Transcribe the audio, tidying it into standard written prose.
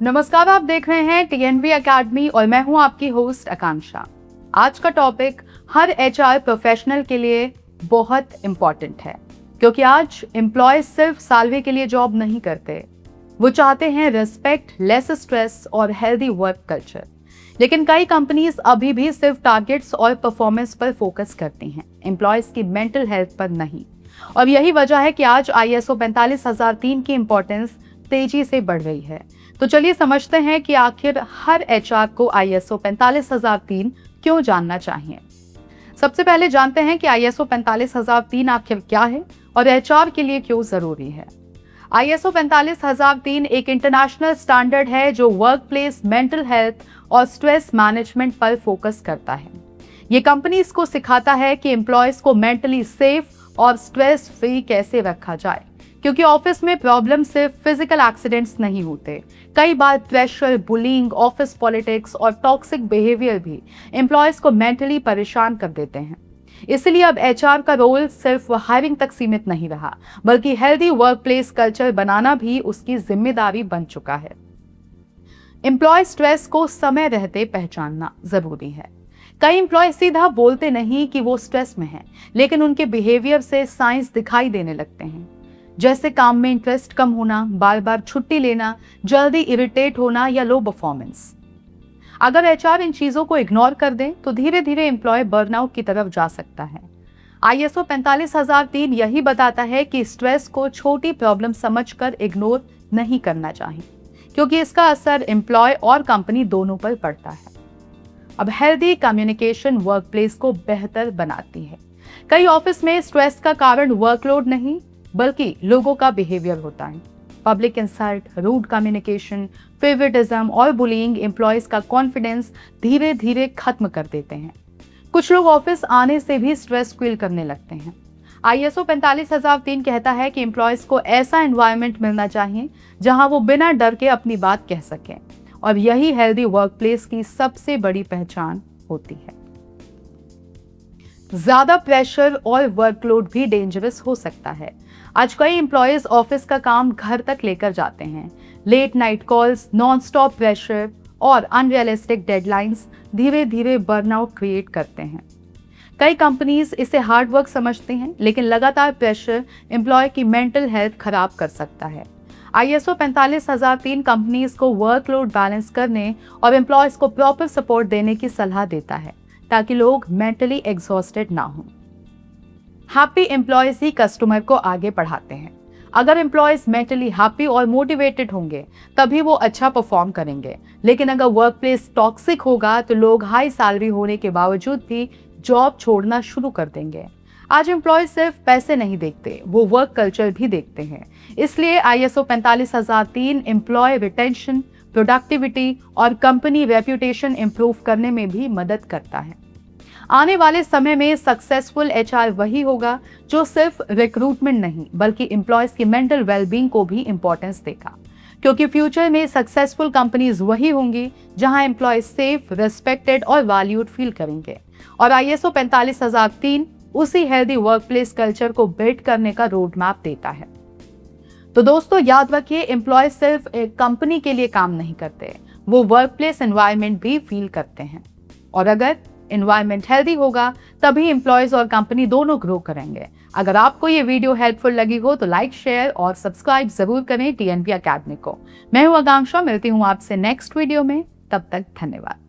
नमस्कार, आप देख रहे हैं टीएनवी एकेडमी और मैं हूं आपकी होस्ट आकांक्षा। आज का टॉपिक हर एचआर प्रोफेशनल के लिए बहुत इम्पॉर्टेंट है, क्योंकि आज एम्प्लॉय सिर्फ सैलरी के लिए जॉब नहीं करते, वो चाहते हैं रिस्पेक्ट, लेस स्ट्रेस और हेल्दी वर्क कल्चर। लेकिन कई कंपनीज अभी भी सिर्फ टारगेट्स और परफॉर्मेंस पर फोकस करती हैं, एम्प्लॉयज की मेंटल हेल्थ पर नहीं। और यही वजह है कि आज ISO 45003 की इम्पोर्टेंस तेजी से बढ़ रही है। तो चलिए समझते हैं कि आखिर हर एचआर को ISO 45003 क्यों जानना चाहिए। सबसे पहले जानते हैं कि ISO 45003 आखिर क्या है और एचआर के लिए क्यों जरूरी है। ISO 45003 एक इंटरनेशनल स्टैंडर्ड है जो वर्क प्लेस मेंटल हेल्थ और स्ट्रेस मैनेजमेंट पर फोकस करता है। ये कंपनीज को सिखाता है कि एम्प्लॉयज को मेंटली सेफ और स्ट्रेस फ्री कैसे रखा जाए, क्योंकि ऑफिस में प्रॉब्लम सिर्फ फिजिकल एक्सीडेंट्स नहीं होते। कई बार प्रेशर, बुलिंग, ऑफिस पॉलिटिक्स और टॉक्सिक बिहेवियर भी एम्प्लॉयज को मेंटली परेशान कर देते हैं। इसलिए अब एचआर का रोल सिर्फ हायरिंग तक सीमित नहीं रहा, बल्कि हेल्दी वर्क प्लेस कल्चर बनाना भी उसकी जिम्मेदारी बन चुका है। एम्प्लॉय स्ट्रेस को समय रहते पहचानना जरूरी है। कई एम्प्लॉय सीधा बोलते नहीं कि वो स्ट्रेस में हैं, लेकिन उनके बिहेवियर से साइंस दिखाई देने लगते हैं, जैसे काम में इंटरेस्ट कम होना, बार बार छुट्टी लेना, जल्दी इरिटेट होना या लो परफॉर्मेंस। अगर एचआर इन चीजों को इग्नोर कर दें तो धीरे धीरे एम्प्लॉय बर्नआउट की तरफ जा सकता है। ISO 45003 यही बताता है कि स्ट्रेस को छोटी प्रॉब्लम समझकर इग्नोर नहीं करना चाहिए, क्योंकि इसका असर एम्प्लॉय और कंपनी दोनों पर पड़ता है। अब हेल्दी कम्युनिकेशन वर्कप्लेस को बेहतर बनाती है। कई ऑफिस में स्ट्रेस का कारण वर्कलोड नहीं, बल्कि लोगों का बिहेवियर होता है। Public insult, rude communication, favouritism और बुलिंग एम्प्लॉयज का कॉन्फिडेंस धीरे धीरे खत्म कर देते हैं। कुछ लोग ऑफिस आने से भी स्ट्रेस फील करने लगते हैं। ISO 45003 कहता है कि एम्प्लॉयज को ऐसा एनवायरनमेंट मिलना चाहिए जहां वो बिना डर के अपनी बात कह सकें, और यही हेल्दी वर्कप्लेस की सबसे बड़ी पहचान होती है। ज्यादा प्रेशर और वर्कलोड भी डेंजरस हो सकता है। आज कई एम्प्लॉयज ऑफिस का काम घर तक लेकर जाते हैं। Late night calls, non stop pressure और अनरियलिस्टिक डेडलाइंस धीरे धीरे बर्नआउट क्रिएट करते हैं। कई कंपनीज इसे हार्ड वर्क समझते हैं, लेकिन लगातार प्रेशर एम्प्लॉय की मेंटल हेल्थ खराब कर सकता है। ISO 45003 कंपनीज को वर्कलोड बैलेंस करने और एम्प्लॉयज को प्रॉपर सपोर्ट देने की सलाह देता है, ताकि लोग मेंटली एग्जॉस्टेड ना हों। हैप्पी एम्प्लॉयज ही कस्टमर को आगे बढ़ाते हैं। अगर एम्प्लॉयज मेंटली हैप्पी और मोटिवेटेड होंगे, तभी वो अच्छा परफॉर्म करेंगे। लेकिन अगर वर्क प्लेस टॉक्सिक होगा तो लोग हाई सैलरी होने के बावजूद भी जॉब छोड़ना शुरू कर देंगे। आज एम्प्लॉयज सिर्फ पैसे नहीं देखते, वो वर्क कल्चर भी देखते हैं। इसलिए ISO 45003 एम्प्लॉय रिटेंशन, प्रोडक्टिविटी और कंपनी रेप्यूटेशन इंप्रूव करने में भी मदद करता है। आने वाले समय में सक्सेसफुल एचआर वही होगा जो सिर्फ रिक्रूटमेंट नहीं, बल्कि एम्प्लॉयज की मेंटल वेलबींग को भी इंपॉर्टेंस देगा, क्योंकि फ्यूचर में सक्सेसफुल कंपनीज वही होंगी जहां एम्प्लॉयज सेफ, रिस्पेक्टेड और वैल्यूड फील करेंगे। और ISO 45003 उसी हेल्दी वर्कप्लेस कल्चर को बिल्ड करने का रोड मैप देता है। तो दोस्तों, याद रखिए, एम्प्लॉय सिर्फ एक कंपनी के लिए काम नहीं करते, वो वर्कप्लेस एनवायरनमेंट भी फील करते हैं। और अगर एनवायरनमेंट हेल्दी होगा, तभी एम्प्लॉयज और कंपनी दोनों ग्रो करेंगे। अगर आपको ये वीडियो हेल्पफुल लगी हो तो लाइक, शेयर और सब्सक्राइब जरूर करें TNV एकेडमी को। मैं हूं आकांक्षा, मिलती हूं आपसे नेक्स्ट वीडियो में। तब तक धन्यवाद।